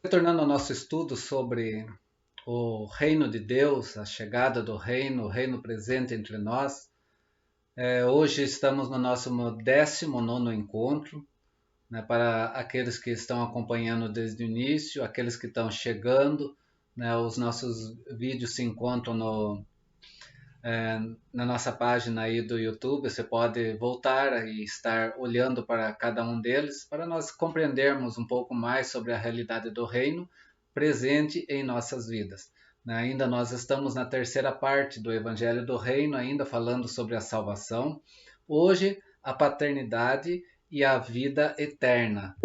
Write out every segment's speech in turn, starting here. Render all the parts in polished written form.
Retornando ao nosso estudo sobre o reino de Deus, a chegada do reino, o reino presente entre nós, hoje estamos no nosso 19º encontro, né, para aqueles que estão acompanhando desde o início, aqueles que estão chegando, né, os nossos vídeos se encontram na nossa página aí do YouTube. Você pode voltar e estar olhando para cada um deles, para nós compreendermos um pouco mais sobre a realidade do reino presente em nossas vidas. Ainda nós estamos na terceira parte do Evangelho do Reino, ainda falando sobre a salvação. Hoje, a paternidade e a vida eterna.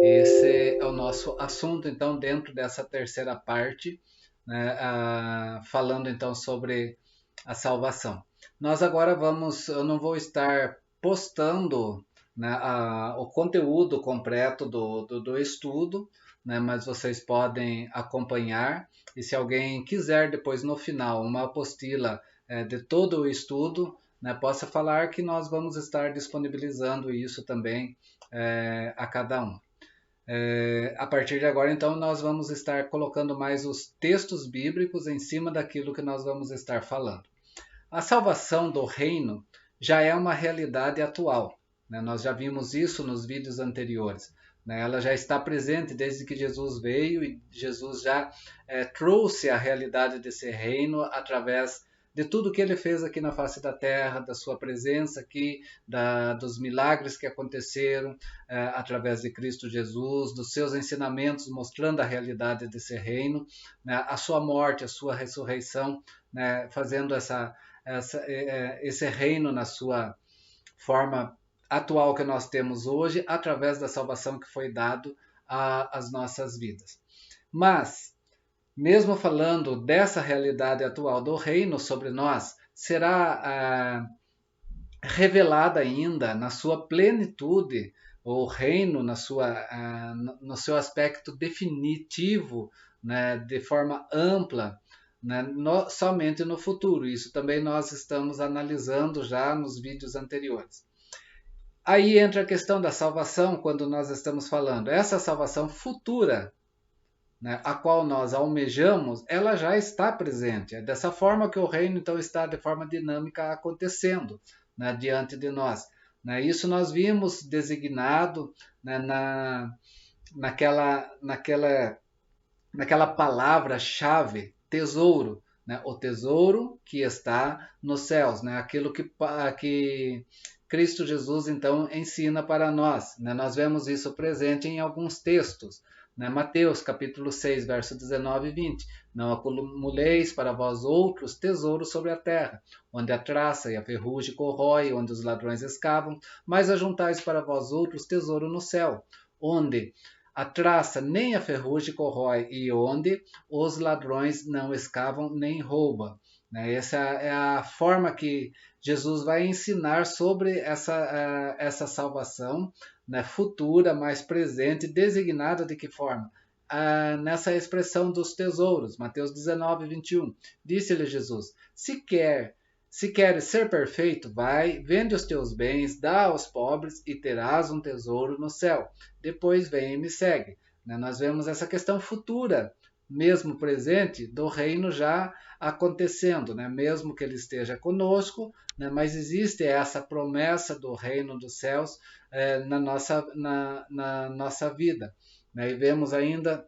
Esse é o nosso assunto, então, dentro dessa terceira parte, né, falando então sobre a salvação. Nós agora eu não vou estar postando, né, o conteúdo completo do estudo, né, mas vocês podem acompanhar. E se alguém quiser depois no final uma apostila de todo o estudo, né, possa falar que nós vamos estar disponibilizando isso também a cada um. A partir de agora, então, nós vamos estar colocando mais os textos bíblicos em cima daquilo que nós vamos estar falando. A salvação do reino já é uma realidade atual, né? Nós já vimos isso nos vídeos anteriores, né? Ela já está presente desde que Jesus veio e Jesus já trouxe a realidade desse reino através de tudo que ele fez aqui na face da terra, da sua presença aqui, dos milagres que aconteceram através de Cristo Jesus, dos seus ensinamentos mostrando a realidade desse reino, né? A sua morte, a sua ressurreição, né? Fazendo esse reino na sua forma atual que nós temos hoje, através da salvação que foi dado às nossas vidas. Mas, mesmo falando dessa realidade atual do reino sobre nós, será revelada ainda na sua plenitude o reino no seu aspecto definitivo, né, de forma ampla, né, somente no futuro. Isso também nós estamos analisando já nos vídeos anteriores. Aí entra a questão da salvação, quando nós estamos falando. Essa salvação futura, né, a qual nós almejamos, ela já está presente. É dessa forma que o reino então está de forma dinâmica acontecendo, né, diante de nós. Né? Isso nós vimos designado, né, naquela palavra-chave, tesouro. Né? O tesouro que está nos céus, né? Aquilo que Cristo Jesus então ensina para nós. Né? Nós vemos isso presente em alguns textos. Né? Mateus capítulo 6, verso 19 e 20. Não acumuleis para vós outros tesouros sobre a terra, onde a traça e a ferrugem corrói, onde os ladrões escavam, mas ajuntais para vós outros tesouro no céu, onde a traça nem a ferrugem corrói, e onde os ladrões não escavam nem roubam. Né? Essa é a forma que Jesus vai ensinar sobre essa salvação, né, futura, mais presente, designada de que forma? Nessa expressão dos tesouros, Mateus 19, 21. Disse-lhe Jesus: se queres ser perfeito, vai, vende os teus bens, dá aos pobres e terás um tesouro no céu. Depois vem e me segue. Né? Nós vemos essa questão futura, mesmo presente, do reino já acontecendo, né? Mesmo que ele esteja conosco, né? Mas existe essa promessa do reino dos céus na nossa vida. Né? E vemos ainda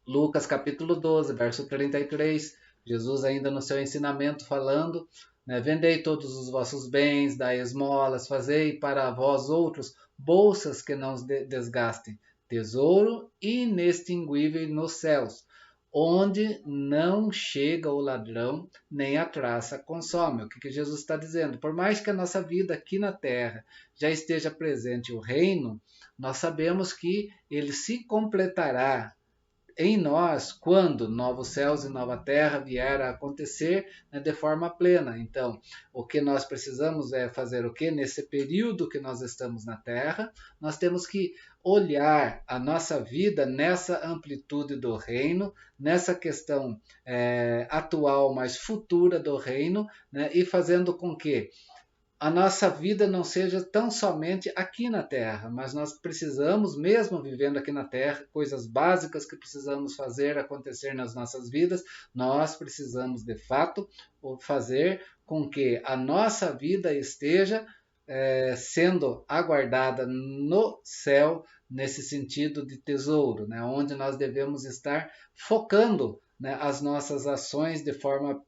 Lucas capítulo 12, verso 33, Jesus ainda no seu ensinamento falando, né, vendei todos os vossos bens, dai esmolas, fazei para vós outros bolsas que não desgastem, tesouro inextinguível nos céus, onde não chega o ladrão, nem a traça consome. O que Jesus está dizendo? Por mais que a nossa vida aqui na terra já esteja presente o reino, nós sabemos que ele se completará em nós quando novos céus e nova terra vier a acontecer, né, de forma plena. Então, o que nós precisamos é fazer o que? Nesse período que nós estamos na terra, nós temos que olhar a nossa vida nessa amplitude do reino, nessa questão atual, mas futura do reino, né, e fazendo com que a nossa vida não seja tão somente aqui na Terra, mas nós precisamos, mesmo vivendo aqui na Terra, coisas básicas que precisamos fazer acontecer nas nossas vidas, nós precisamos de fato fazer com que a nossa vida esteja sendo aguardada no céu, nesse sentido de tesouro, né, onde nós devemos estar focando, né, as nossas ações de forma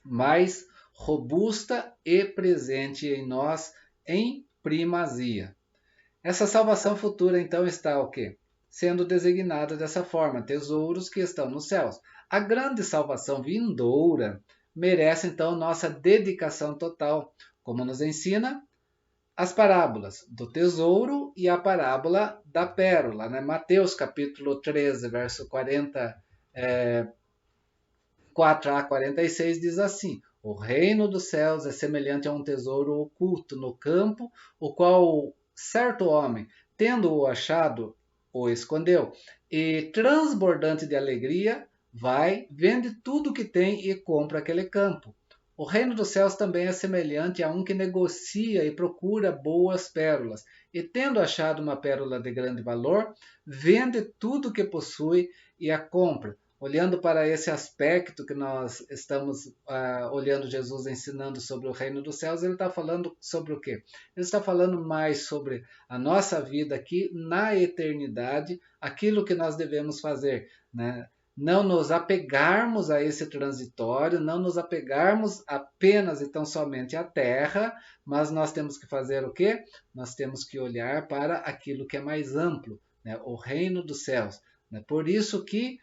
mais robusta e presente em nós em primazia. Essa salvação futura, então, está o quê? Sendo designada dessa forma, tesouros que estão nos céus. A grande salvação vindoura merece, então, nossa dedicação total, como nos ensina as parábolas do tesouro e a parábola da pérola. Né? Mateus capítulo 13, verso 4 a 46 diz assim: o reino dos céus é semelhante a um tesouro oculto no campo, o qual certo homem, tendo-o achado, o escondeu, e transbordante de alegria, vai, vende tudo o que tem e compra aquele campo. O reino dos céus também é semelhante a um que negocia e procura boas pérolas, e tendo achado uma pérola de grande valor, vende tudo o que possui e a compra. Olhando para esse aspecto que nós estamos olhando Jesus ensinando sobre o reino dos céus, ele está falando sobre o quê? Ele está falando mais sobre a nossa vida aqui na eternidade, aquilo que nós devemos fazer, né? Não nos apegarmos a esse transitório, não nos apegarmos apenas e tão somente à terra, mas nós temos que fazer o quê? Nós temos que olhar para aquilo que é mais amplo, né? O reino dos céus. Né? Por isso que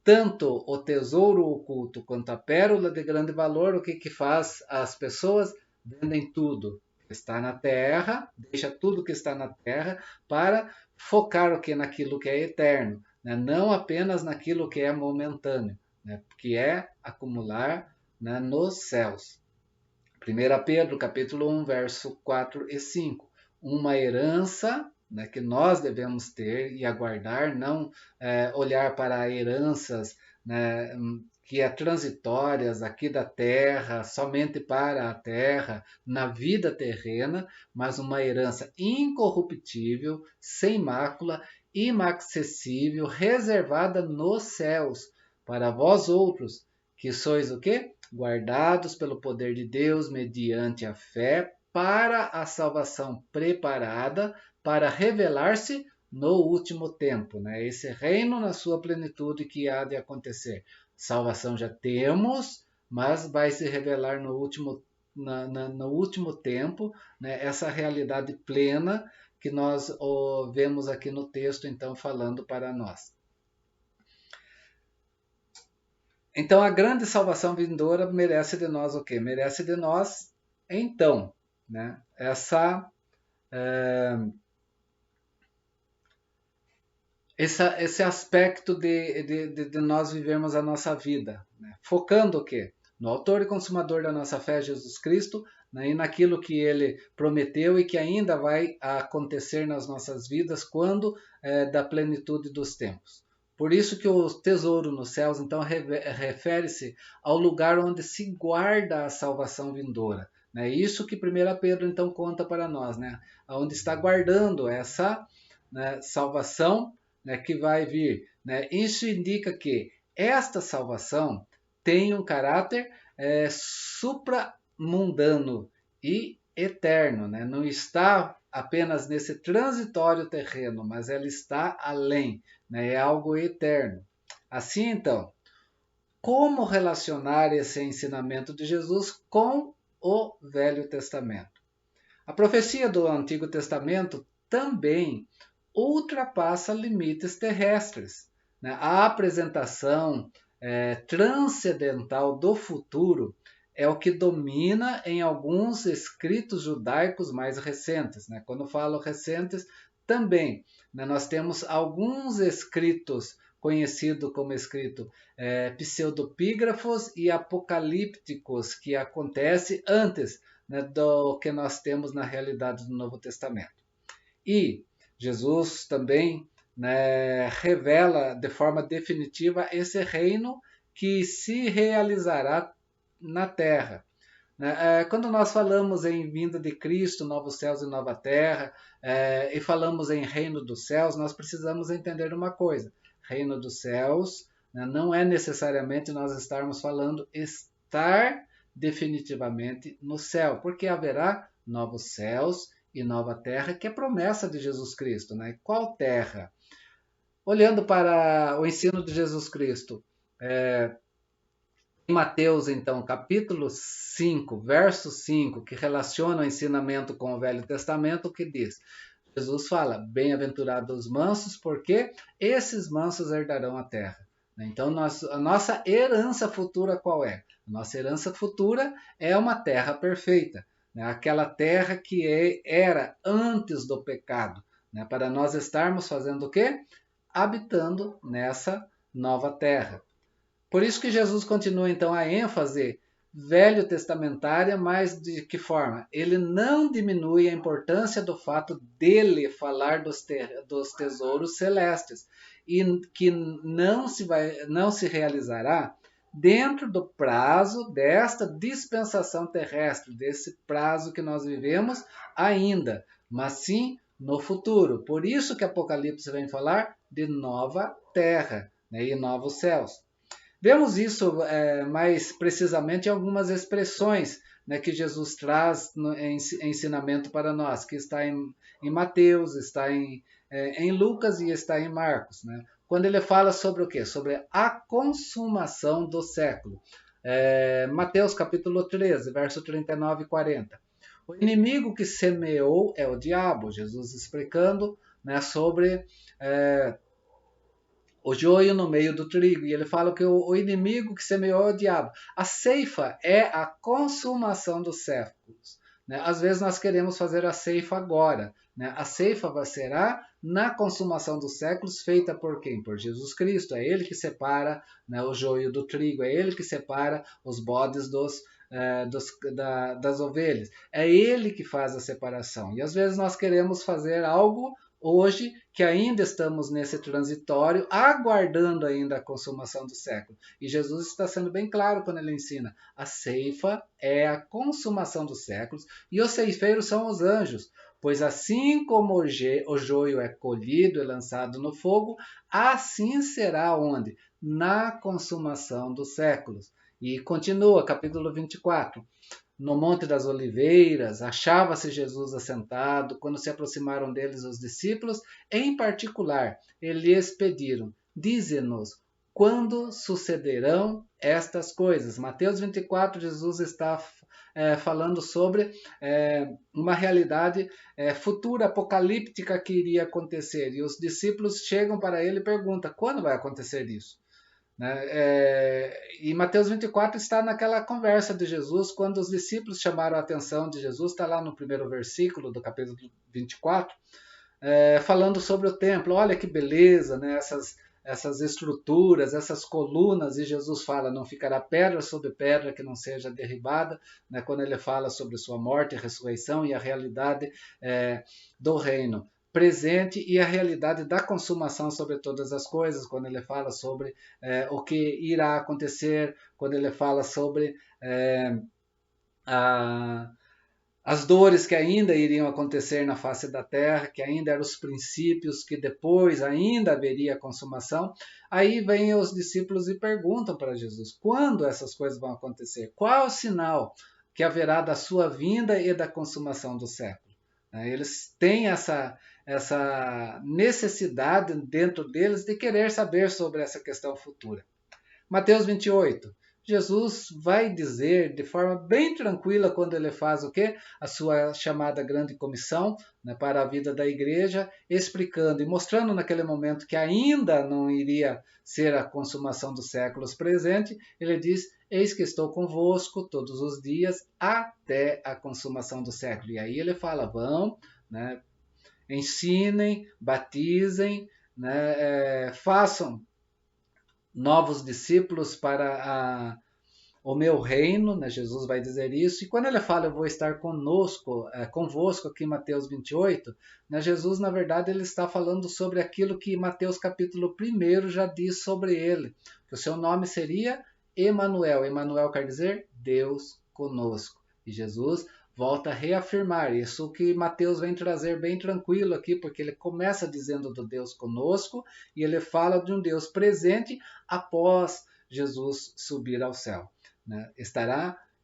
tanto o tesouro oculto quanto a pérola de grande valor, o que faz as pessoas? Vendem tudo que está na terra, deixa tudo que está na terra para focar o que naquilo que é eterno, né? Não apenas naquilo que é momentâneo, né? Que é acumular, né, nos céus. 1 Pedro capítulo 1, verso 4 e 5. Uma herança, né, que nós devemos ter e aguardar, não olhar para heranças, né, que é transitórias aqui da terra, somente para a terra, na vida terrena, mas uma herança incorruptível, sem mácula, inacessível, reservada nos céus, para vós outros, que sois o quê? Guardados pelo poder de Deus mediante a fé para a salvação preparada para revelar-se no último tempo, né? Esse reino na sua plenitude que há de acontecer. Salvação já temos, mas vai se revelar no último tempo, né? Essa realidade plena que nós vemos aqui no texto, então, falando para nós. Então, a grande salvação vindoura merece de nós o quê? Merece de nós, então, né, esse aspecto de nós vivermos a nossa vida, né, focando o quê? No autor e consumador da nossa fé, Jesus Cristo, né, e naquilo que ele prometeu e que ainda vai acontecer nas nossas vidas quando da plenitude dos tempos. Por isso que o tesouro nos céus, então, refere-se ao lugar onde se guarda a salvação vindoura. É isso que 1 Pedro, então, conta para nós, né? Onde está guardando essa, né, salvação, né, que vai vir. Né? Isso indica que esta salvação tem um caráter supramundano e eterno. Né? Não está apenas nesse transitório terreno, mas ela está além, né? É algo eterno. Assim, então, como relacionar esse ensinamento de Jesus com o Velho Testamento? A profecia do Antigo Testamento também ultrapassa limites terrestres. Né? A apresentação transcendental do futuro é o que domina em alguns escritos judaicos mais recentes. Né? Quando falo recentes, também, né, nós temos alguns escritos conhecidos como escrito pseudopígrafos e apocalípticos, que acontece antes, né, do que nós temos na realidade do Novo Testamento. E Jesus também, né, revela de forma definitiva esse reino que se realizará na terra. né? Quando nós falamos em vinda de Cristo, novos céus e nova terra, e falamos em reino dos céus, nós precisamos entender uma coisa: reino dos céus, né, não é necessariamente nós estarmos falando estar definitivamente no céu, porque haverá novos céus e nova terra, que é promessa de Jesus Cristo, né? Qual terra? Olhando para o ensino de Jesus Cristo, em Mateus, então, capítulo 5, verso 5, que relaciona o ensinamento com o Velho Testamento, que diz: Jesus fala, bem-aventurados os mansos, porque esses mansos herdarão a terra. Então, a nossa herança futura qual é? A nossa herança futura é uma terra perfeita, né? Aquela terra que era antes do pecado, né? Para nós estarmos fazendo o quê? Habitando nessa nova terra. Por isso que Jesus continua então a ênfase velho testamentária, mas de que forma? Ele não diminui a importância do fato dele falar dos tesouros celestes e que não se realizará dentro do prazo desta dispensação terrestre, desse prazo que nós vivemos ainda, mas sim no futuro. Por isso que Apocalipse vem falar de nova terra, né, e novos céus. Vemos isso mais precisamente em algumas expressões, né, que Jesus traz em ensinamento para nós, que está em Mateus, está em Lucas e está em Marcos. Né? Quando ele fala sobre o quê? Sobre a consumação do século. Mateus capítulo 13, verso 39 e 40. O inimigo que semeou é o diabo, Jesus explicando, né, sobre o joio no meio do trigo. E ele fala que o inimigo que semeou é o diabo. A ceifa é a consumação dos séculos. Né? Às vezes nós queremos fazer a ceifa agora. Né? A ceifa será na consumação dos séculos, feita por quem? Por Jesus Cristo. É Ele que separa, né, o joio do trigo. É Ele que separa os bodes das ovelhas. É Ele que faz a separação. E às vezes nós queremos fazer algo hoje, que ainda estamos nesse transitório, aguardando ainda a consumação do século. E Jesus está sendo bem claro quando ele ensina: a ceifa é a consumação dos séculos e os ceifeiros são os anjos. Pois assim como o joio é colhido e lançado no fogo, assim será onde? Na consumação dos séculos. E continua, capítulo 24. No Monte das Oliveiras, achava-se Jesus assentado. Quando se aproximaram deles os discípulos, em particular, eles pediram: dize-nos, quando sucederão estas coisas? Mateus 24, Jesus está falando sobre uma realidade futura, apocalíptica, que iria acontecer. E os discípulos chegam para ele e perguntam: quando vai acontecer isso? Né? E Mateus 24 está naquela conversa de Jesus, quando os discípulos chamaram a atenção de Jesus, está lá no primeiro versículo do capítulo 24, falando sobre o templo. Olha que beleza, né? Essas estruturas, essas colunas, e Jesus fala: não ficará pedra sobre pedra que não seja derribada, né? Quando ele fala sobre sua morte e ressurreição e a realidade do reino presente e a realidade da consumação sobre todas as coisas, quando ele fala sobre o que irá acontecer, quando ele fala sobre as dores que ainda iriam acontecer na face da terra, que ainda eram os princípios, que depois ainda haveria a consumação. Aí vêm os discípulos e perguntam para Jesus: quando essas coisas vão acontecer? Qual o sinal que haverá da sua vinda e da consumação do século? Eles têm essa necessidade dentro deles de querer saber sobre essa questão futura. Mateus 28. Jesus vai dizer de forma bem tranquila, quando ele faz o quê? A sua chamada grande comissão, né, para a vida da igreja, explicando e mostrando naquele momento que ainda não iria ser a consumação dos séculos presente. Ele diz: eis que estou convosco todos os dias até a consumação do século. E aí ele fala: vão, né, ensinem, batizem, né, façam novos discípulos para o meu reino, né? Jesus vai dizer isso. E quando ele fala: eu vou estar convosco aqui em Mateus 28, né? Jesus, na verdade, ele está falando sobre aquilo que Mateus capítulo 1 já diz sobre ele, que o seu nome seria Emanuel. Emanuel quer dizer Deus conosco. E Jesus volta a reafirmar isso que Mateus vem trazer bem tranquilo aqui, porque ele começa dizendo do Deus conosco e ele fala de um Deus presente após Jesus subir ao céu. Né?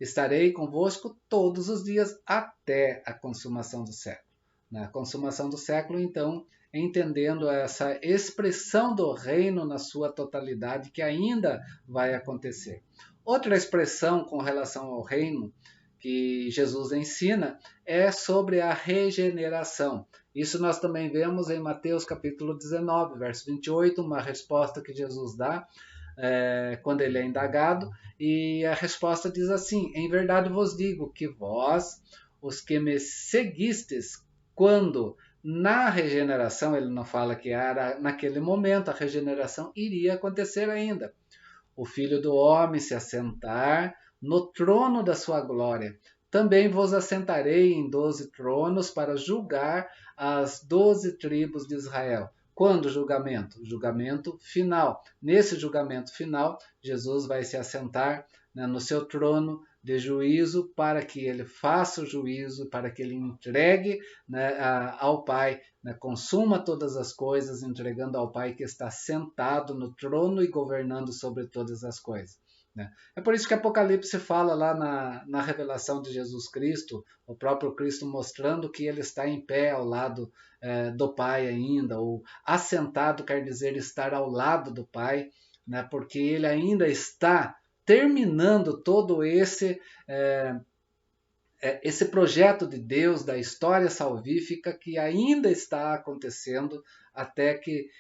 Estarei convosco todos os dias até a consumação do século. Na consumação do século, então, entendendo essa expressão do reino na sua totalidade que ainda vai acontecer. Outra expressão com relação ao reino que Jesus ensina é sobre a regeneração. Isso nós também vemos em Mateus capítulo 19, verso 28, uma resposta que Jesus dá quando ele é indagado, e a resposta diz assim: em verdade vos digo que vós, os que me seguistes, quando na regeneração, ele não fala que era naquele momento, a regeneração iria acontecer ainda. O Filho do Homem se assentar no trono da sua glória. Também vos assentarei em 12 tronos para julgar as 12 tribos de Israel. Quando o julgamento? Julgamento final. Nesse julgamento final, Jesus vai se assentar, né, no seu trono de juízo para que ele faça o juízo, para que ele entregue, né, ao Pai, né, consuma todas as coisas, entregando ao Pai que está sentado no trono e governando sobre todas as coisas. Né? É por isso que Apocalipse fala lá na revelação de Jesus Cristo, o próprio Cristo mostrando que ele está em pé ao lado do Pai ainda, ou assentado quer dizer estar ao lado do Pai, né? Porque ele ainda está terminando todo esse projeto de Deus, da história salvífica, que ainda está acontecendo até que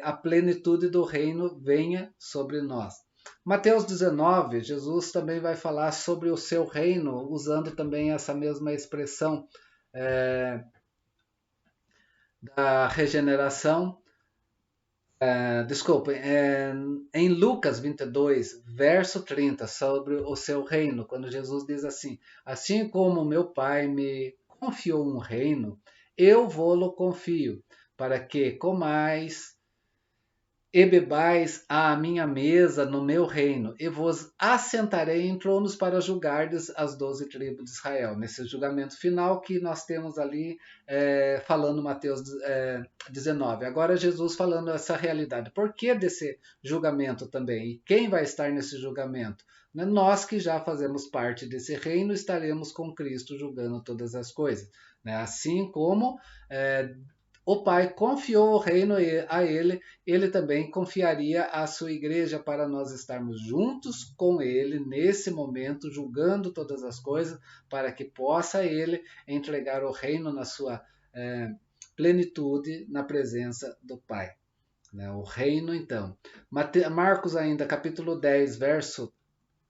a plenitude do reino venha sobre nós. Mateus 19, Jesus também vai falar sobre o seu reino, usando também essa mesma expressão da regeneração. Em Lucas 22, verso 30, sobre o seu reino, quando Jesus diz assim: assim como meu Pai me confiou um reino, eu vou-lo confio, para que comais e bebais à minha mesa no meu reino, e vos assentarei em tronos para julgardes as 12 tribos de Israel. Nesse julgamento final que nós temos ali, falando Mateus 19. Agora Jesus falando essa realidade. Por que desse julgamento também? E quem vai estar nesse julgamento? Nós que já fazemos parte desse reino, estaremos com Cristo julgando todas as coisas. Assim como o Pai confiou o reino a ele, ele também confiaria a sua igreja para nós estarmos juntos com ele nesse momento, julgando todas as coisas, para que possa ele entregar o reino na sua plenitude, na presença do Pai. O reino, então. Marcos ainda, capítulo 10, verso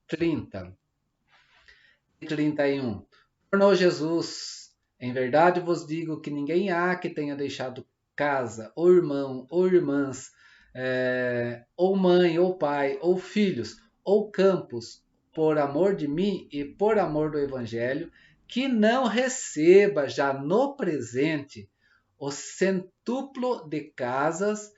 30 e 31. Tornou Jesus: em verdade vos digo que ninguém há que tenha deixado casa, ou irmão, ou irmãs, ou mãe, ou pai, ou filhos, ou campos, por amor de mim e por amor do Evangelho, que não receba já no presente o centuplo de casas,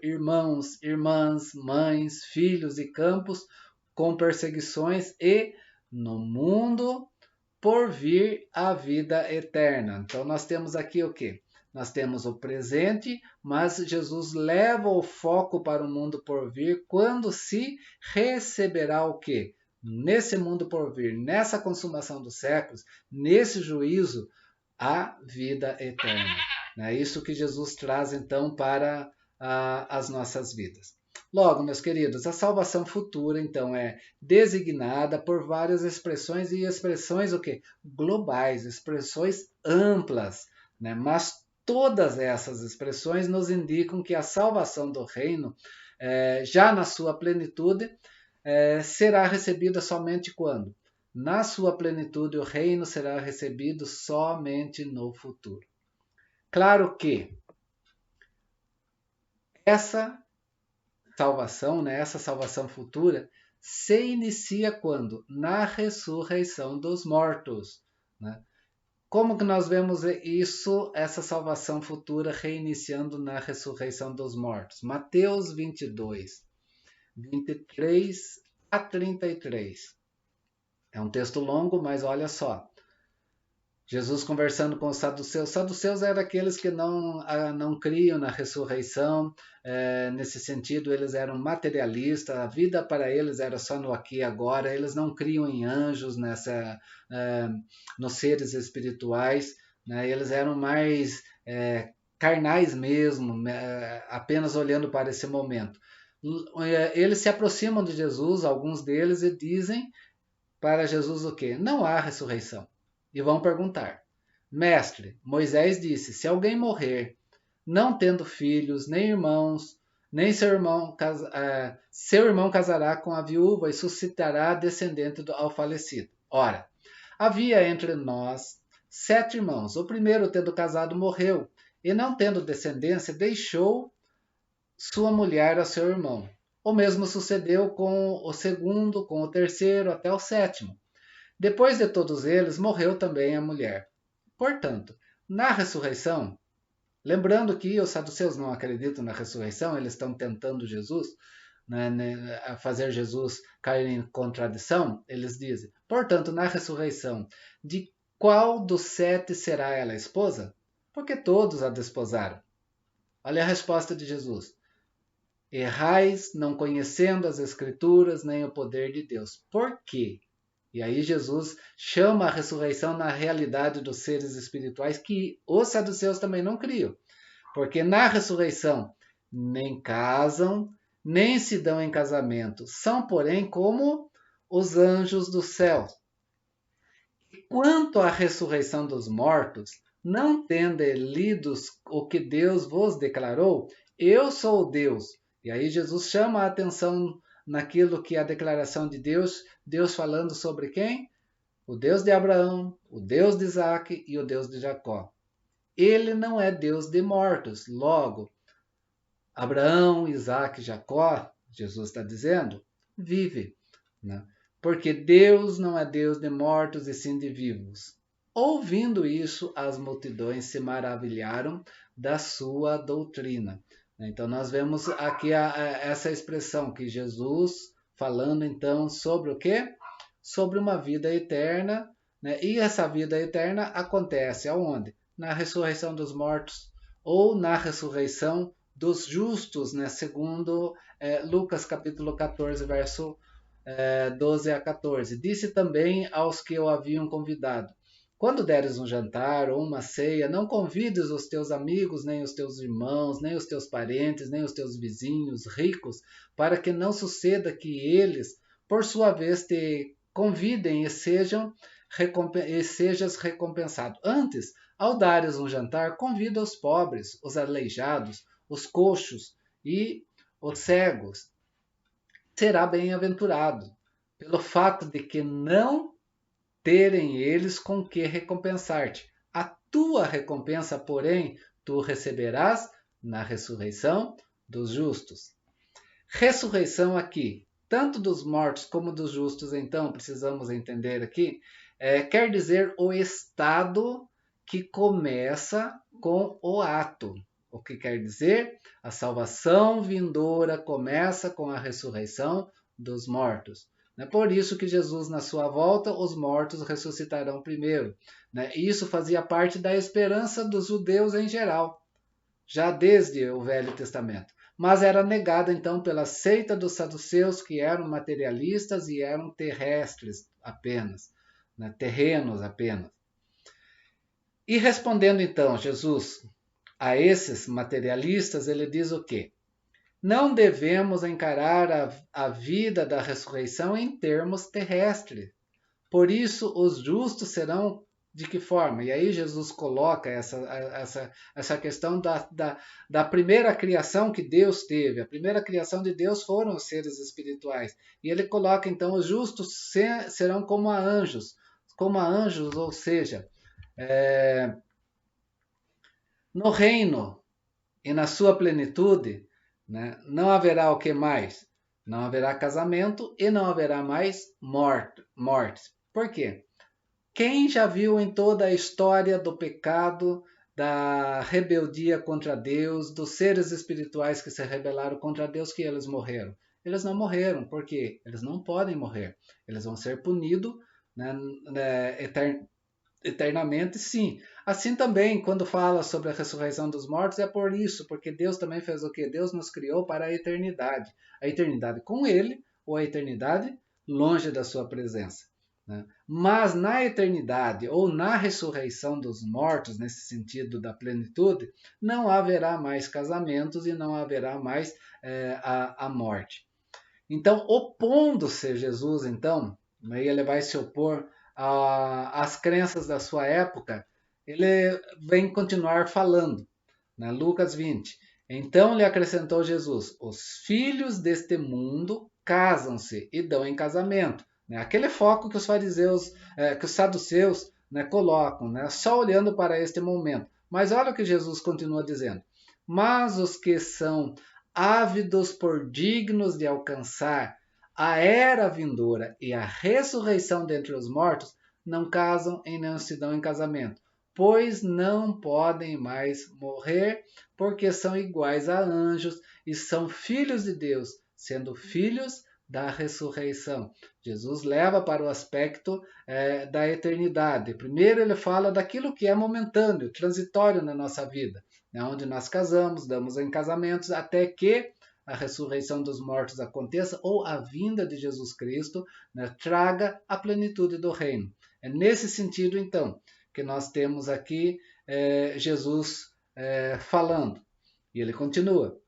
irmãos, irmãs, mães, filhos e campos, com perseguições e no mundo por vir a vida eterna. Então nós temos aqui o quê? Nós temos o presente, mas Jesus leva o foco para o mundo por vir, quando se receberá o quê? Nesse mundo por vir, nessa consumação dos séculos, nesse juízo, a vida eterna. É isso que Jesus traz então para as nossas vidas. Logo, meus queridos, a salvação futura, então, é designada por várias expressões, e expressões o quê? Globais, expressões amplas, né? Mas todas essas expressões nos indicam que a salvação do reino, já na sua plenitude, será recebida somente quando? Na sua plenitude, o reino será recebido somente no futuro. Claro que essa salvação, né, essa salvação futura, se inicia quando? Na ressurreição dos mortos. Né? Como que nós vemos isso, essa salvação futura reiniciando na ressurreição dos mortos? Mateus 22, 23 a 33. É um texto longo, mas olha só. Jesus conversando com os saduceus. Os saduceus eram aqueles que não criam na ressurreição. Nesse sentido, eles eram materialistas. A vida para eles era só no aqui e agora. Eles não criam em anjos, nos seres espirituais. Né? Eles eram mais carnais mesmo, apenas olhando para esse momento. Eles se aproximam de Jesus, alguns deles, e dizem para Jesus o quê? Não há ressurreição. E vão perguntar: Mestre, Moisés disse: se alguém morrer, não tendo filhos, nem irmãos, nem seu irmão casará com a viúva e suscitará descendente ao falecido. Ora, havia entre nós 7 irmãos. O primeiro, tendo casado, morreu, e não tendo descendência, deixou sua mulher a seu irmão. O mesmo sucedeu com o segundo, com o terceiro, até o sétimo. Depois de todos eles, morreu também a mulher. Portanto, na ressurreição, lembrando que os saduceus não acreditam na ressurreição, eles estão tentando Jesus, a fazer Jesus cair em contradição, eles dizem: portanto, na ressurreição, de qual dos 7 será ela esposa? Porque todos a desposaram. Olha a resposta de Jesus: errais não conhecendo as Escrituras nem o poder de Deus. Por quê? E aí Jesus chama a ressurreição na realidade dos seres espirituais que os saduceus também não criam. Porque na ressurreição nem casam, nem se dão em casamento. São, porém, como os anjos do céu. E quanto à ressurreição dos mortos, não tende lidos o que Deus vos declarou? Eu sou Deus. E aí Jesus chama a atenção naquilo que é a declaração de Deus, Deus falando sobre quem? O Deus de Abraão, o Deus de Isaac e o Deus de Jacó. Ele não é Deus de mortos. Logo, Abraão, Isaac, Jacó, Jesus está dizendo, vive. Né? Porque Deus não é Deus de mortos e sim de vivos. Ouvindo isso, as multidões se maravilharam da sua doutrina. Então, nós vemos aqui essa expressão que Jesus falando então sobre o quê? Sobre uma vida eterna, né? E essa vida eterna acontece aonde? Na ressurreição dos mortos ou na ressurreição dos justos, né? Segundo Lucas capítulo 14, verso 12 a 14. Disse também aos que o haviam convidado: quando deres um jantar ou uma ceia, não convides os teus amigos, nem os teus irmãos, nem os teus parentes, nem os teus vizinhos ricos, para que não suceda que eles, por sua vez, te convidem e sejas recompensado. Antes, ao dares um jantar, convida os pobres, os aleijados, os coxos e os cegos. Será bem-aventurado, pelo fato de que não terem eles com que recompensar-te. A tua recompensa, porém, tu receberás na ressurreição dos justos. Ressurreição aqui, tanto dos mortos como dos justos, então, precisamos entender aqui, quer dizer o estado que começa com o ato. O que quer dizer? A salvação vindoura começa com a ressurreição dos mortos. É por isso que Jesus, na sua volta, os mortos ressuscitarão primeiro. Isso fazia parte da esperança dos judeus em geral, já desde o Velho Testamento. Mas era negada então pela seita dos saduceus, que eram materialistas e eram terrestres apenas, terrenos apenas. E respondendo então Jesus a esses materialistas, ele diz o quê? Não devemos encarar a vida da ressurreição em termos terrestres. Por isso, os justos serão de que forma? E aí Jesus coloca essa questão da primeira criação que Deus teve. A primeira criação de Deus foram os seres espirituais. E ele coloca, então, os justos serão como anjos, ou seja, no reino e na sua plenitude, não haverá o que mais? Não haverá casamento e não haverá mais morte. Por quê? Quem já viu em toda a história do pecado, da rebeldia contra Deus, dos seres espirituais que se rebelaram contra Deus, que eles morreram? Eles não morreram, por quê? Eles não podem morrer. Eles vão ser punidos né, eternamente, sim. Assim também, quando fala sobre a ressurreição dos mortos, é por isso, porque Deus também fez o quê? Deus nos criou para a eternidade. A eternidade com Ele ou a eternidade longe da sua presença. Né? Mas na eternidade ou na ressurreição dos mortos, nesse sentido da plenitude, não haverá mais casamentos e não haverá mais a morte. Então, opondo-se Jesus, então, aí ele vai se opor às crenças da sua época, ele vem continuar falando, né? Lucas 20. Então lhe acrescentou Jesus: os filhos deste mundo casam-se e dão em casamento. Né? Aquele foco que os fariseus, que os saduceus, né, colocam, né? Só olhando para este momento. Mas olha o que Jesus continua dizendo. Mas os que são ávidos por dignos de alcançar a era vindoura e a ressurreição dentre os mortos, não casam e não se dão em casamento, pois não podem mais morrer, porque são iguais a anjos e são filhos de Deus, sendo filhos da ressurreição. Jesus leva para o aspecto da eternidade. Primeiro ele fala daquilo que é momentâneo, transitório na nossa vida, né, onde nós casamos, damos em casamentos, até que a ressurreição dos mortos aconteça ou a vinda de Jesus Cristo, né, traga a plenitude do reino. É nesse sentido, então, que nós temos aqui Jesus falando. E ele continua.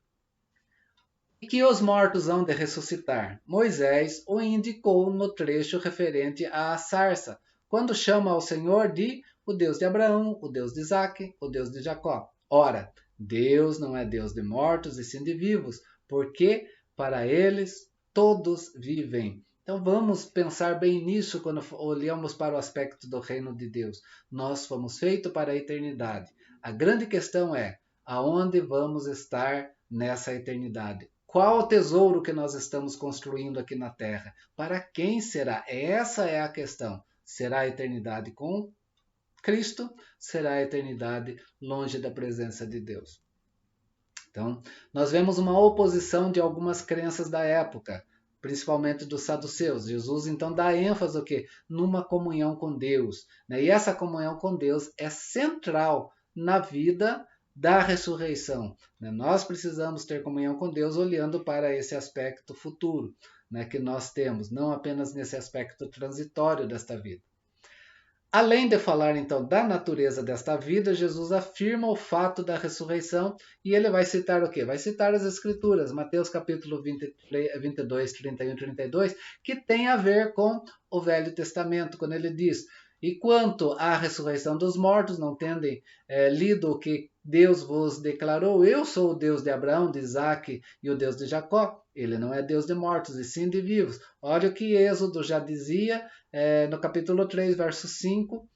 E que os mortos hão de ressuscitar. Moisés o indicou no trecho referente à sarça, quando chama ao Senhor de o Deus de Abraão, o Deus de Isaque, o Deus de Jacó. Ora, Deus não é Deus de mortos e sim de vivos, porque para eles todos vivem. Então vamos pensar bem nisso quando olhamos para o aspecto do reino de Deus. Nós fomos feitos para a eternidade. A grande questão é, aonde vamos estar nessa eternidade? Qual o tesouro que nós estamos construindo aqui na Terra? Para quem será? Essa é a questão. Será a eternidade com Cristo? Será a eternidade longe da presença de Deus? Então, nós vemos uma oposição de algumas crenças da época, principalmente dos saduceus. Jesus então dá ênfase o quê? Numa comunhão com Deus, né? E essa comunhão com Deus é central na vida da ressurreição, né? Nós precisamos ter comunhão com Deus olhando para esse aspecto futuro, né, que nós temos, não apenas nesse aspecto transitório desta vida. Além de falar então da natureza desta vida, Jesus afirma o fato da ressurreição e ele vai citar o quê? Vai citar as escrituras, Mateus capítulo 22, 31 e 32, que tem a ver com o Velho Testamento, quando ele diz: e quanto à ressurreição dos mortos, não tendem lido o que Deus vos declarou: eu sou o Deus de Abraão, de Isaque e o Deus de Jacó. Ele não é Deus de mortos, e sim de vivos. Olha o que Êxodo já dizia no capítulo 3, verso 5,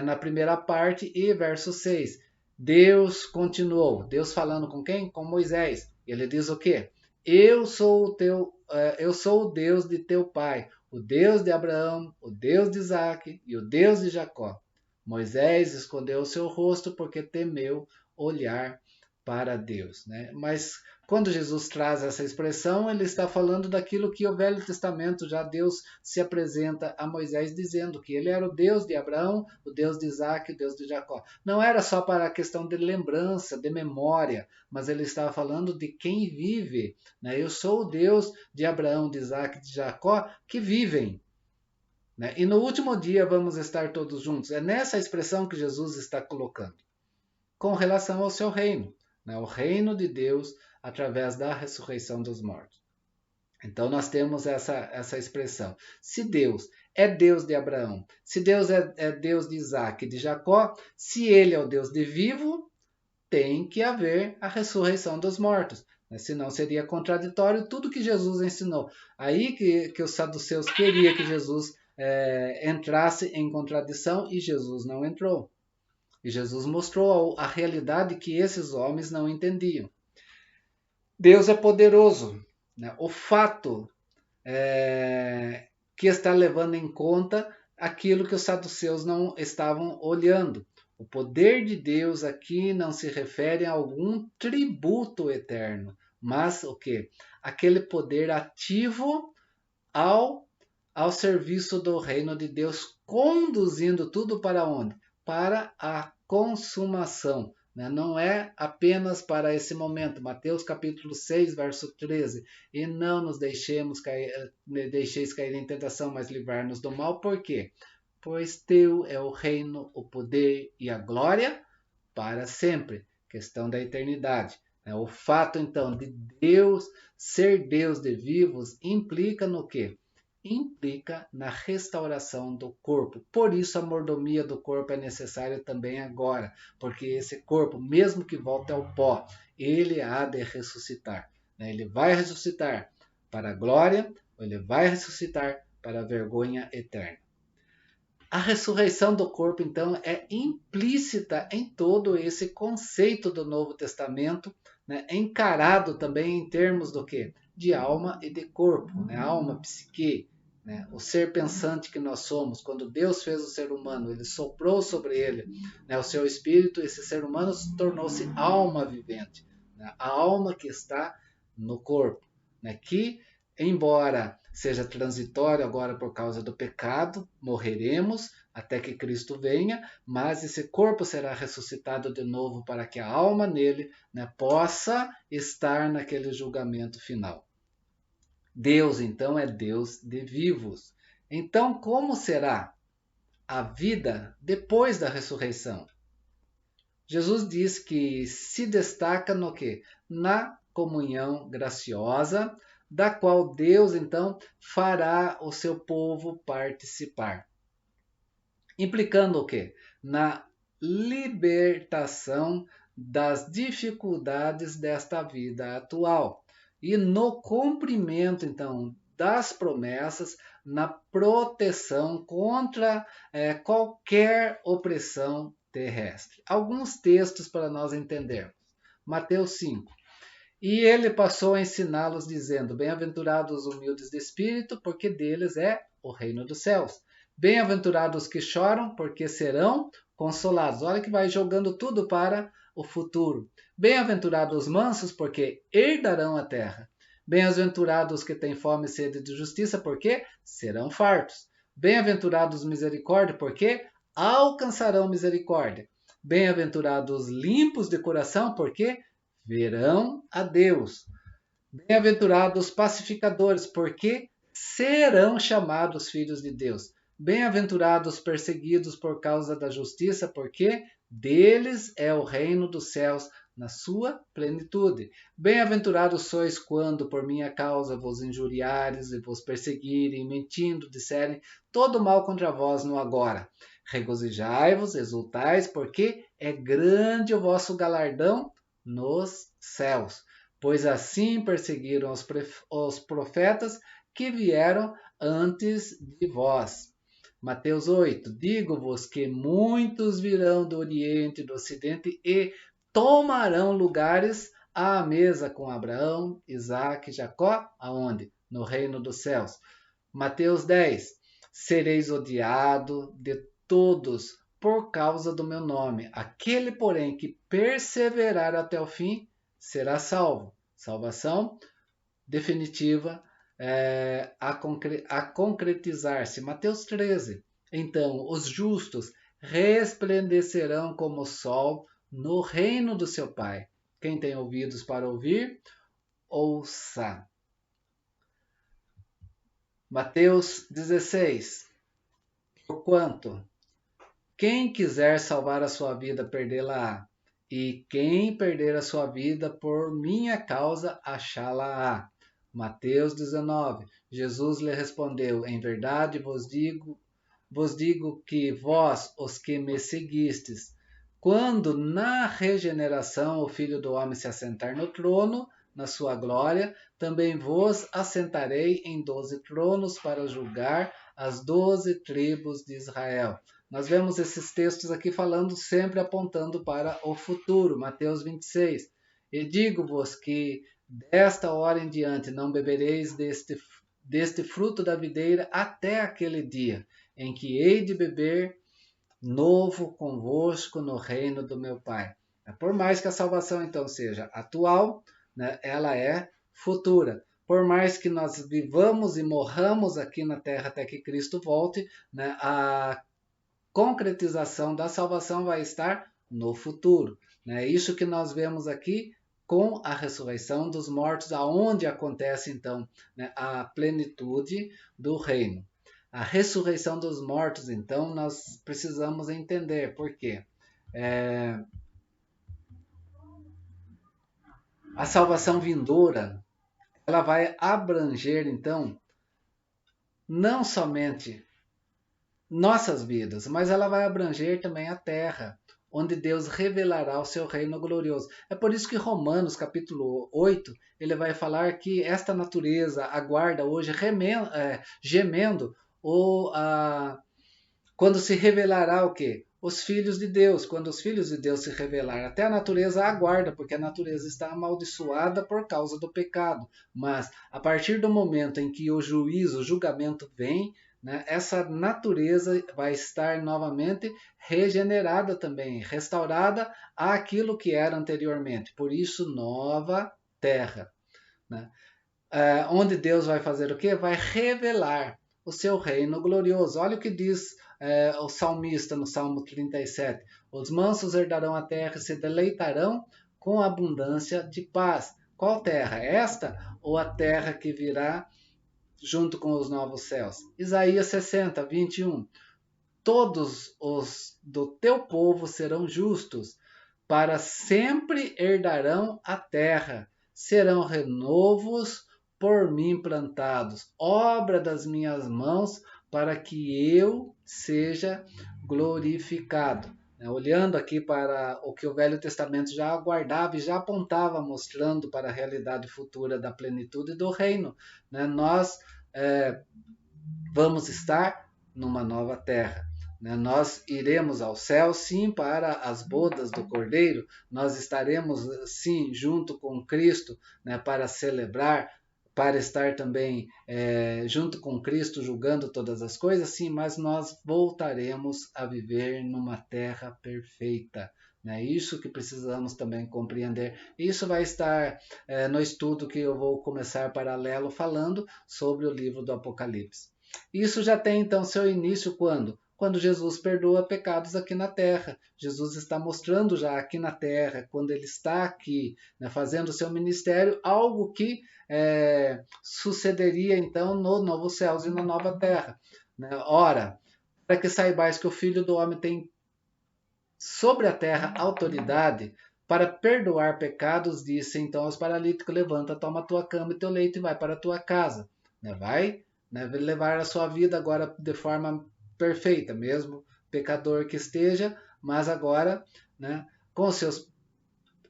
na primeira parte, e verso 6. Deus continuou. Deus falando com quem? Com Moisés. Ele diz o quê? Eu sou o Deus de teu pai, o Deus de Abraão, o Deus de Isaque e o Deus de Jacó. Moisés escondeu o seu rosto porque temeu olhar para Deus, né? Mas quando Jesus traz essa expressão, ele está falando daquilo que o Velho Testamento já Deus se apresenta a Moisés dizendo que ele era o Deus de Abraão, o Deus de Isaac, o Deus de Jacó. Não era só para a questão de lembrança, de memória, mas ele estava falando de quem vive, né? Eu sou o Deus de Abraão, de Isaac, de Jacó, que vivem. Né? E no último dia vamos estar todos juntos. É nessa expressão que Jesus está colocando, com relação ao seu reino, né? O reino de Deus através da ressurreição dos mortos. Então nós temos essa expressão. Se Deus é Deus de Abraão, se Deus é Deus de Isaac e de Jacó, se ele é o Deus de vivo, tem que haver a ressurreição dos mortos. Né? Senão seria contraditório tudo que Jesus ensinou. Aí que os saduceus queriam que Jesus entrasse em contradição e Jesus não entrou. E Jesus mostrou a realidade que esses homens não entendiam. Deus é poderoso. Né? O fato que está levando em conta aquilo que os saduceus não estavam olhando. O poder de Deus aqui não se refere a algum tributo eterno, mas o que? Aquele poder ativo ao ao serviço do reino de Deus, conduzindo tudo para onde? Para a consumação. Né? Não é apenas para esse momento. Mateus capítulo 6, verso 13. E não nos deixeis cair em tentação, mas livrar-nos do mal. Por quê? Pois teu é o reino, o poder e a glória para sempre. Questão da eternidade. O fato, então, de Deus ser Deus de vivos implica no quê? Implica na restauração do corpo. Por isso a mordomia do corpo é necessária também agora, porque esse corpo, mesmo que volte ao pó, ele há de ressuscitar. Ele vai ressuscitar para a glória, ou ele vai ressuscitar para a vergonha eterna. A ressurreição do corpo, então, é implícita em todo esse conceito do Novo Testamento, né? Encarado também em termos do quê? De alma e de corpo, né? Alma, psique, né? O ser pensante que nós somos. Quando Deus fez o ser humano, ele soprou sobre ele, né, o seu espírito, esse ser humano tornou-se alma vivente, né? A alma que está no corpo, né? Que, embora seja transitório agora por causa do pecado, morreremos até que Cristo venha, mas esse corpo será ressuscitado de novo para que a alma nele, né, possa estar naquele julgamento final. Deus, então, é Deus de vivos. Então, como será a vida depois da ressurreição? Jesus diz que se destaca no quê? Na comunhão graciosa, da qual Deus, então, fará o seu povo participar. Implicando o quê? Na libertação das dificuldades desta vida atual e no cumprimento, então, das promessas, na proteção contra qualquer opressão terrestre. Alguns textos para nós entendermos. Mateus 5. E ele passou a ensiná-los, dizendo: Bem-aventurados os humildes de espírito, porque deles é o reino dos céus. Bem-aventurados os que choram, porque serão consolados. Olha que vai jogando tudo para o futuro. Bem-aventurados os mansos, porque herdarão a terra. Bem-aventurados os que têm fome e sede de justiça, porque serão fartos. Bem-aventurados os misericórdia, porque alcançarão misericórdia. Bem-aventurados os limpos de coração, porque verão a Deus. Bem-aventurados os pacificadores, porque serão chamados filhos de Deus. Bem-aventurados os perseguidos por causa da justiça, porque deles é o reino dos céus na sua plenitude. Bem-aventurados sois quando por minha causa vos injuriares e vos perseguirem, mentindo, disserem todo mal contra vós no agora. Regozijai-vos, exultais, porque é grande o vosso galardão nos céus, pois assim perseguiram os profetas que vieram antes de vós. Mateus 8. Digo-vos que muitos virão do Oriente e do Ocidente e tomarão lugares à mesa com Abraão, Isaque e Jacó, aonde? No reino dos céus. Mateus 10. Sereis odiado de todos por causa do meu nome. Aquele, porém, que perseverar até o fim, será salvo. Salvação definitiva a concretizar-se. Mateus 13. Então, os justos resplandecerão como o sol no reino do seu Pai. Quem tem ouvidos para ouvir, ouça. Mateus 16. Porquanto, quem quiser salvar a sua vida, perdê-la-á. E quem perder a sua vida por minha causa, achá-la-á. Mateus 19. Jesus lhe respondeu: Em verdade vos digo que vós, os que me seguistes, quando na regeneração o Filho do Homem se assentar no trono, na sua glória, também vos assentarei em 12 tronos para julgar as 12 tribos de Israel. Nós vemos esses textos aqui falando sempre apontando para o futuro. Mateus 26. E digo-vos que desta hora em diante não bebereis deste fruto da videira até aquele dia em que hei de beber novo convosco no reino do meu Pai. Por mais que a salvação então seja atual, né, ela é futura. por mais que nós vivamos e morramos aqui na terra até que Cristo volte, né, a concretização da salvação vai estar no futuro. É isso que nós vemos aqui com a ressurreição dos mortos, aonde acontece então, né, a plenitude do reino. A ressurreição dos mortos, então, nós precisamos entender por quê. A salvação vindoura, ela vai abranger, então, não somente nossas vidas, mas ela vai abranger também a terra, onde Deus revelará o seu reino glorioso. É por isso que Romanos, capítulo 8, ele vai falar que esta natureza aguarda hoje gemendo ou quando se revelará o quê? Os filhos de Deus. Quando os filhos de Deus se revelar, até a natureza aguarda, porque a natureza está amaldiçoada por causa do pecado. Mas a partir do momento em que o juízo, o julgamento vem, né, essa natureza vai estar novamente regenerada também, restaurada àquilo que era anteriormente. Por isso, nova terra. Né? Onde Deus vai fazer o quê? Vai revelar o seu reino glorioso. Olha o que diz o salmista no Salmo 37. Os mansos herdarão a terra e se deleitarão com abundância de paz. Qual terra? Esta ou a terra que virá junto com os novos céus? Isaías 60, 21. Todos os do teu povo serão justos, para sempre herdarão a terra, serão renovos por mim plantados, obra das minhas mãos, para que eu seja glorificado. Olhando aqui para o que o Velho Testamento já aguardava e já apontava, mostrando para a realidade futura da plenitude do reino, nós vamos estar numa nova terra. Nós iremos ao céu, sim, para as bodas do Cordeiro. Nós estaremos, sim, junto com Cristo, para celebrar, para estar também junto com Cristo julgando todas as coisas, sim, mas nós voltaremos a viver numa terra perfeita. É isso que precisamos também compreender. Isso vai estar no estudo que eu vou começar paralelo falando sobre o livro do Apocalipse. Isso já tem então seu início quando? Quando Jesus perdoa pecados aqui na terra. Jesus está mostrando já aqui na terra, quando ele está aqui, fazendo o seu ministério, algo que sucederia então no novo céus e na nova terra. Ora, para que saibais que o Filho do Homem tem sobre a terra autoridade para perdoar pecados, disse então aos paralíticos: levanta, toma tua cama e teu leito e vai para a tua casa. Vai levar a sua vida agora de forma perfeita, mesmo pecador que esteja, mas agora com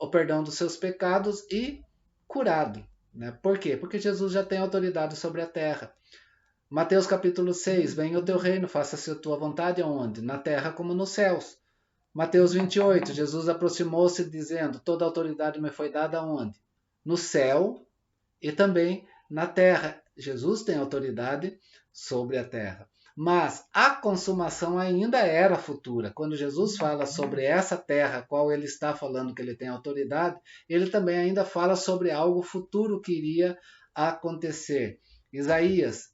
o perdão dos seus pecados e curado. Por quê? Porque Jesus já tem autoridade sobre a terra. Mateus capítulo 6, venha o teu reino, faça-se a tua vontade onde? Na terra como nos céus. Mateus 28, Jesus aproximou-se dizendo, toda a autoridade me foi dada onde? No céu e também na terra. Jesus tem autoridade sobre a terra. Mas a consumação ainda era futura. Quando Jesus fala sobre essa terra, a qual ele está falando que ele tem autoridade, ele também ainda fala sobre algo futuro que iria acontecer. Isaías,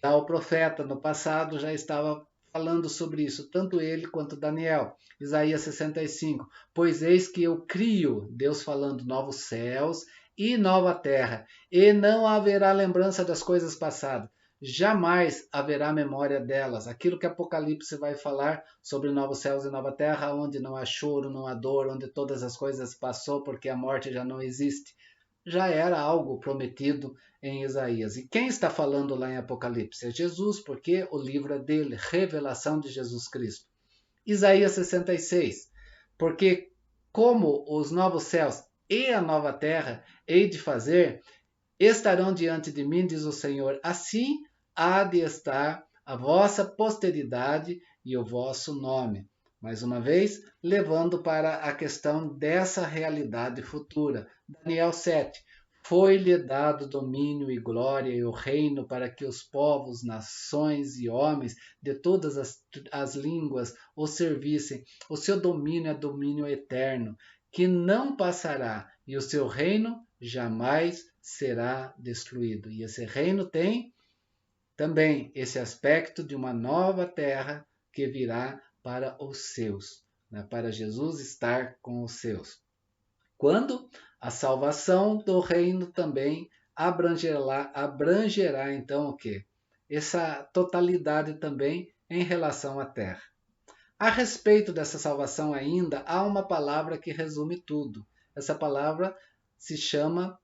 já o profeta no passado, já estava falando sobre isso, tanto ele quanto Daniel. Isaías 65, pois eis que eu crio, Deus falando, novos céus e nova terra, e não haverá lembrança das coisas passadas, jamais haverá memória delas. Aquilo que Apocalipse vai falar sobre novos céus e nova terra, onde não há choro, não há dor, onde todas as coisas passou, porque a morte já não existe. Já era algo prometido em Isaías. E quem está falando lá em Apocalipse? É Jesus, porque o livro é dele, revelação de Jesus Cristo. Isaías 66, porque como os novos céus e a nova terra hei de fazer, estarão diante de mim, diz o Senhor, assim há de estar a vossa posteridade e o vosso nome. Mais uma vez, levando para a questão dessa realidade futura. Daniel 7. Foi-lhe dado domínio e glória e o reino para que os povos, nações e homens de todas as línguas o servissem. O seu domínio é domínio eterno, que não passará, e o seu reino jamais será destruído. E esse reino tem também esse aspecto de uma nova terra que virá para os seus, né? Para Jesus estar com os seus. Quando a salvação do reino também abrangerá então o quê? Essa totalidade também em relação à terra. A respeito dessa salvação ainda, há uma palavra que resume tudo. Essa palavra se chama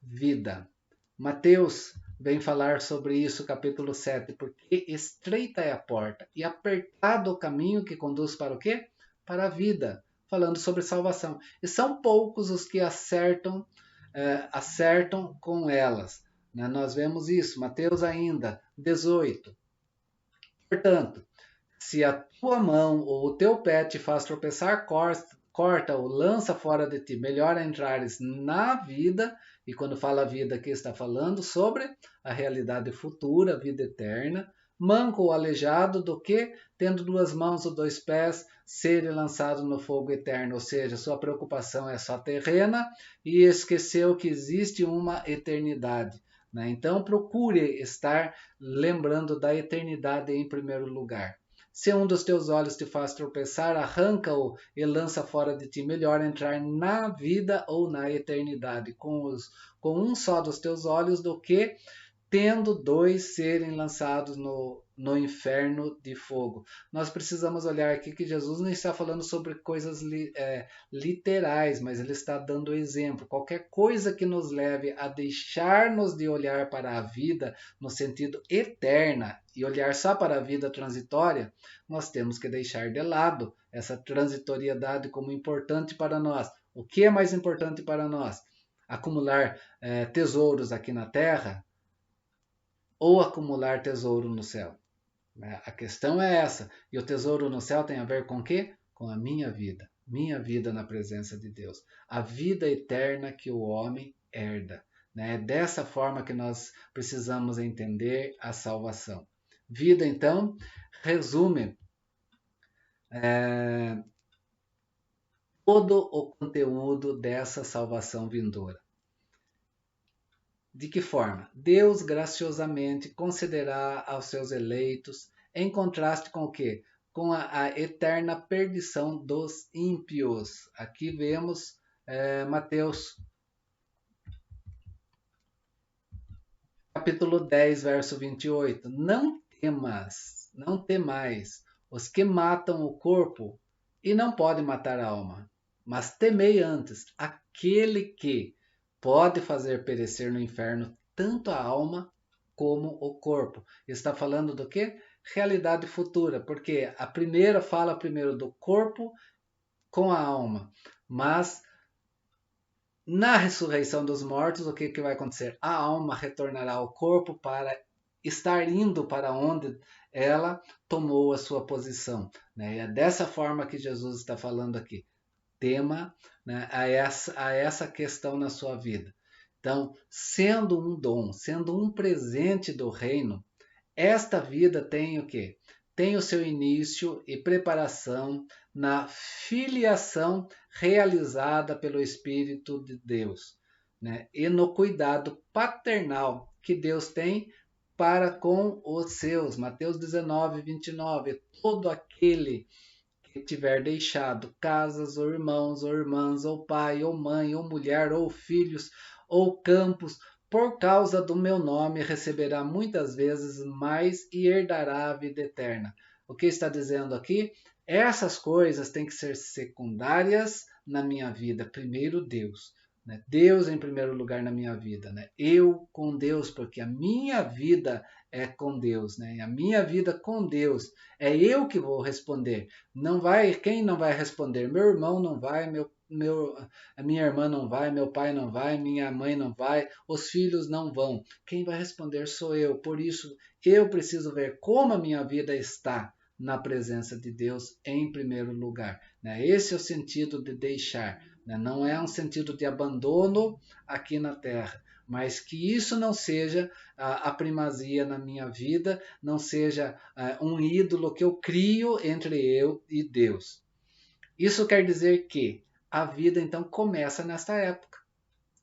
vida. Mateus vem falar sobre isso, capítulo 7, porque estreita é a porta e apertado o caminho que conduz para o quê? Para a vida, falando sobre salvação. E são poucos os que acertam com elas. Né? Nós vemos isso, Mateus ainda, 18. Portanto, se a tua mão ou o teu pé te faz tropeçar, corta ou lança fora de ti. Melhor entrares na vida, e quando fala vida aqui está falando sobre a realidade futura, a vida eterna, manco ou aleijado, do que, tendo duas mãos ou dois pés, ser lançado no fogo eterno. Ou seja, sua preocupação é só terrena e esqueceu que existe uma eternidade. Né? Então procure estar lembrando da eternidade em primeiro lugar. Se um dos teus olhos te faz tropeçar, arranca-o e lança fora de ti. Melhor entrar na vida ou na eternidade com um só dos teus olhos do que tendo dois serem lançados no inferno de fogo. Nós precisamos olhar aqui que Jesus não está falando sobre coisas literais, mas ele está dando exemplo. Qualquer coisa que nos leve a deixarmos de olhar para a vida no sentido eterna e olhar só para a vida transitória, nós temos que deixar de lado essa transitoriedade como importante para nós. O que é mais importante para nós? Acumular tesouros aqui na terra ou acumular tesouro no céu? A questão é essa. E o tesouro no céu tem a ver com o quê? Com a minha vida. Minha vida na presença de Deus. A vida eterna que o homem herda. É dessa forma que nós precisamos entender a salvação. Vida, então, resume todo o conteúdo dessa salvação vindoura. De que forma? Deus graciosamente concederá aos seus eleitos, em contraste com o quê? Com a eterna perdição dos ímpios. Aqui vemos Mateus capítulo 10, verso 28. Não temais os que matam o corpo e não podem matar a alma, mas temei antes aquele que pode fazer perecer no inferno tanto a alma como o corpo. Está falando do quê? Realidade futura, porque a primeira fala primeiro do corpo com a alma, mas na ressurreição dos mortos, o que vai acontecer? A alma retornará ao corpo para estar indo para onde ela tomou a sua posição. Né? E é dessa forma que Jesus está falando aqui. Tema, né, a essa questão na sua vida. Então, sendo um dom, sendo um presente do reino, esta vida tem o quê? Tem o seu início e preparação na filiação realizada pelo Espírito de Deus, né? E no cuidado paternal que Deus tem para com os seus. Mateus 19, 29. Todo aquele que tiver deixado casas, ou irmãos, ou irmãs, ou pai, ou mãe, ou mulher, ou filhos, ou campos, por causa do meu nome, receberá muitas vezes mais e herdará a vida eterna. O que está dizendo aqui? Essas coisas têm que ser secundárias na minha vida. Primeiro Deus. Né? Deus em primeiro lugar na minha vida. Né? Eu com Deus, porque a minha vida é com Deus, né? E a minha vida com Deus é eu que vou responder. Não vai, quem não vai responder? Meu irmão não vai, a minha irmã não vai, meu pai não vai, minha mãe não vai, os filhos não vão. Quem vai responder sou eu. Por isso eu preciso ver como a minha vida está na presença de Deus em primeiro lugar. Né? Esse é o sentido de deixar. Né? Não é um sentido de abandono aqui na terra, mas que isso não seja a primazia na minha vida, não seja um ídolo que eu crio entre eu e Deus. Isso quer dizer que a vida então começa nesta época.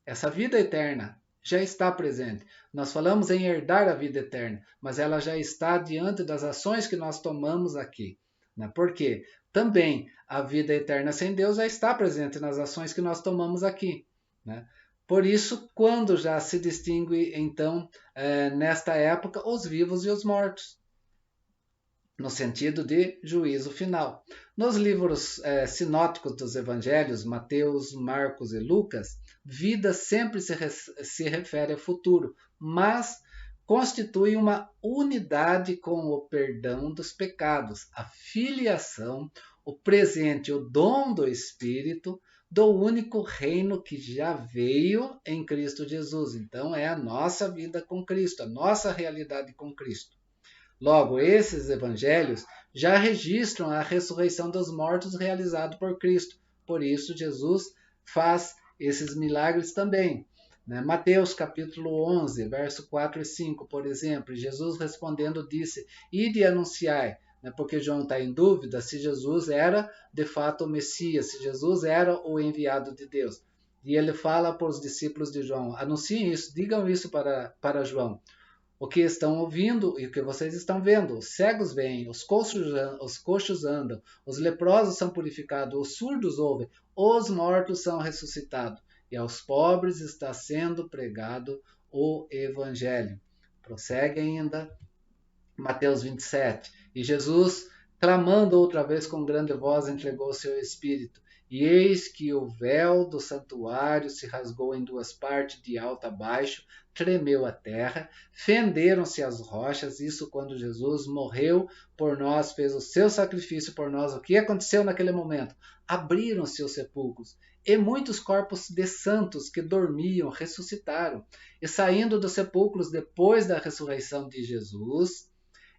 Essa vida eterna já está presente. Nós falamos em herdar a vida eterna, mas ela já está diante das ações que nós tomamos aqui. Né? Por quê? Também a vida eterna sem Deus já está presente nas ações que nós tomamos aqui. Né? Por isso, quando já se distingue, então, nesta época, os vivos e os mortos, no sentido de juízo final. Nos livros sinóticos dos evangelhos, Mateus, Marcos e Lucas, vida sempre se refere ao futuro, mas constitui uma unidade com o perdão dos pecados, a filiação, o presente, o dom do Espírito, do único reino que já veio em Cristo Jesus. Então é a nossa vida com Cristo, a nossa realidade com Cristo. Logo, esses evangelhos já registram a ressurreição dos mortos realizado por Cristo. Por isso, Jesus faz esses milagres também. Mateus capítulo 11, verso 4 e 5, por exemplo, Jesus respondendo disse, ide e anunciai, porque João está em dúvida se Jesus era de fato o Messias, se Jesus era o enviado de Deus. E ele fala para os discípulos de João, anunciem isso, digam isso para João. O que estão ouvindo e o que vocês estão vendo. Os cegos veem, os coxos andam, os leprosos são purificados, os surdos ouvem, os mortos são ressuscitados. E aos pobres está sendo pregado o Evangelho. Prossegue ainda, Mateus 27. E Jesus, clamando outra vez com grande voz, entregou o seu Espírito. E eis que o véu do santuário se rasgou em duas partes, de alto a baixo, tremeu a terra, fenderam-se as rochas, isso quando Jesus morreu por nós, fez o seu sacrifício por nós. O que aconteceu naquele momento? Abriram-se os sepulcros, e muitos corpos de santos que dormiam ressuscitaram, e saindo dos sepulcros depois da ressurreição de Jesus,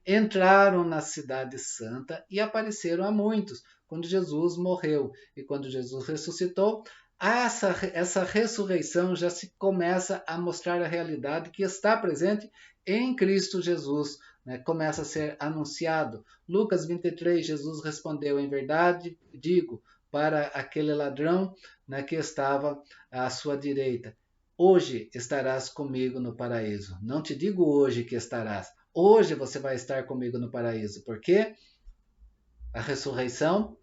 entraram na cidade santa e apareceram a muitos, quando Jesus morreu e quando Jesus ressuscitou. Essa ressurreição já se começa a mostrar a realidade que está presente em Cristo Jesus, né? Começa a ser anunciado. Lucas 23, Jesus respondeu, em verdade digo, para aquele ladrão, né, que estava à sua direita, hoje estarás comigo no paraíso. Não te digo hoje que estarás, hoje você vai estar comigo no paraíso, porque a ressurreição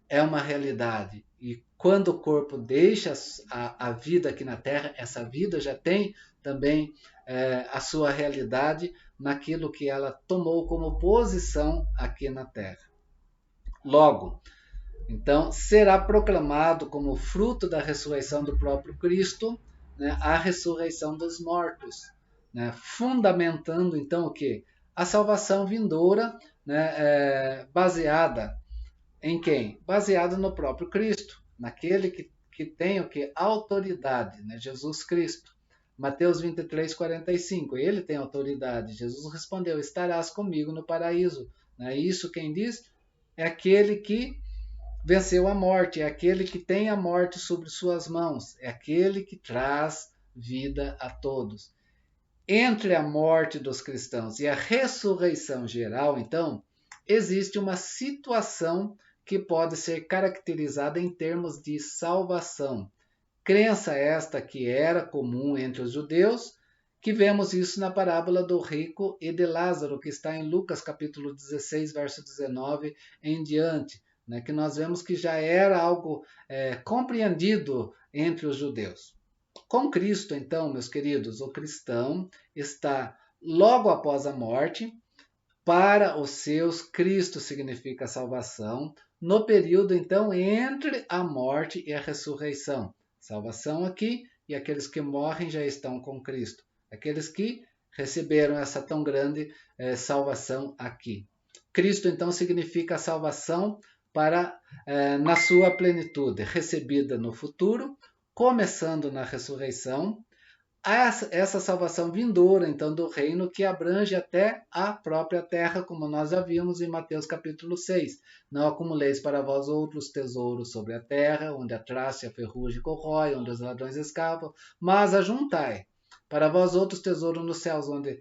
é uma realidade. E quando o corpo deixa a vida aqui na Terra, essa vida já tem também a sua realidade naquilo que ela tomou como posição aqui na Terra. Logo, então, será proclamado como fruto da ressurreição do próprio Cristo, né, a ressurreição dos mortos, né, fundamentando então o quê? A salvação vindoura, né, baseada em quem? Baseada no próprio Cristo, naquele que tem o que? Autoridade, né, Jesus Cristo. Mateus 23, 45, ele tem autoridade. Jesus respondeu, estarás comigo no paraíso. Né? Isso quem diz é aquele que venceu a morte, é aquele que tem a morte sobre suas mãos, é aquele que traz vida a todos. Entre a morte dos cristãos e a ressurreição geral, então, existe uma situação que pode ser caracterizada em termos de salvação. Crença esta que era comum entre os judeus, que vemos isso na parábola do rico e de Lázaro, que está em Lucas capítulo 16, verso 19 em diante, né, que nós vemos que já era algo compreendido entre os judeus. Com Cristo, então, meus queridos, o cristão está logo após a morte. Para os seus, Cristo significa salvação, no período, então, entre a morte e a ressurreição. Salvação aqui, e aqueles que morrem já estão com Cristo. Aqueles que receberam essa tão grande salvação aqui. Cristo, então, significa a salvação na sua plenitude, recebida no futuro, começando na ressurreição, essa salvação vindoura, então, do reino que abrange até a própria terra, como nós já vimos em Mateus capítulo 6. Não acumuleis para vós outros tesouros sobre a terra, onde a traça e a ferrugem corrói, onde os ladrões escavam, mas ajuntai para vós outros tesouros nos céus, onde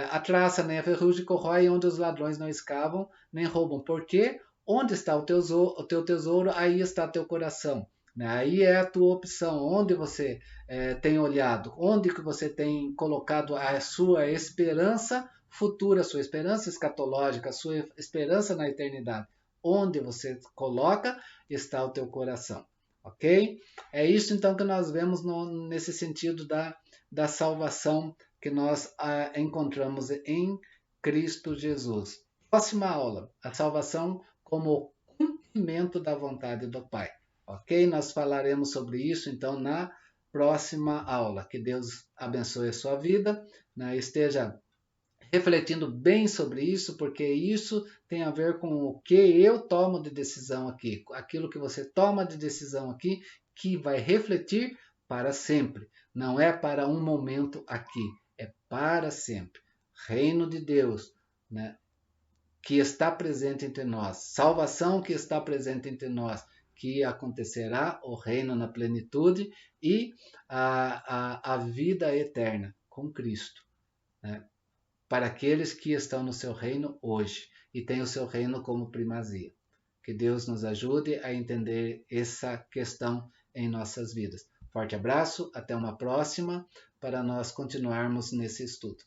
a traça nem a ferrugem corrói, onde os ladrões não escavam nem roubam. Porque onde está o teu tesouro, aí está teu coração. né? Aí é a tua opção, onde você tem olhado, onde que você tem colocado a sua esperança futura, a sua esperança escatológica, a sua esperança na eternidade. Onde você coloca está o teu coração, ok? É isso então que nós vemos nesse sentido da salvação que nós encontramos em Cristo Jesus. Próxima aula, a salvação como cumprimento da vontade do Pai. Ok? Nós falaremos sobre isso então na próxima aula. Que Deus abençoe a sua vida, né? Esteja refletindo bem sobre isso, porque isso tem a ver com o que eu tomo de decisão aqui, aquilo que você toma de decisão aqui, que vai refletir para sempre. Não é para um momento aqui, é para sempre. Reino de Deus, né? Que está presente entre nós, salvação que está presente entre nós, que acontecerá o reino na plenitude e a vida eterna com Cristo, né? Para aqueles que estão no seu reino hoje e têm o seu reino como primazia. Que Deus nos ajude a entender essa questão em nossas vidas. Forte abraço, até uma próxima, para nós continuarmos nesse estudo.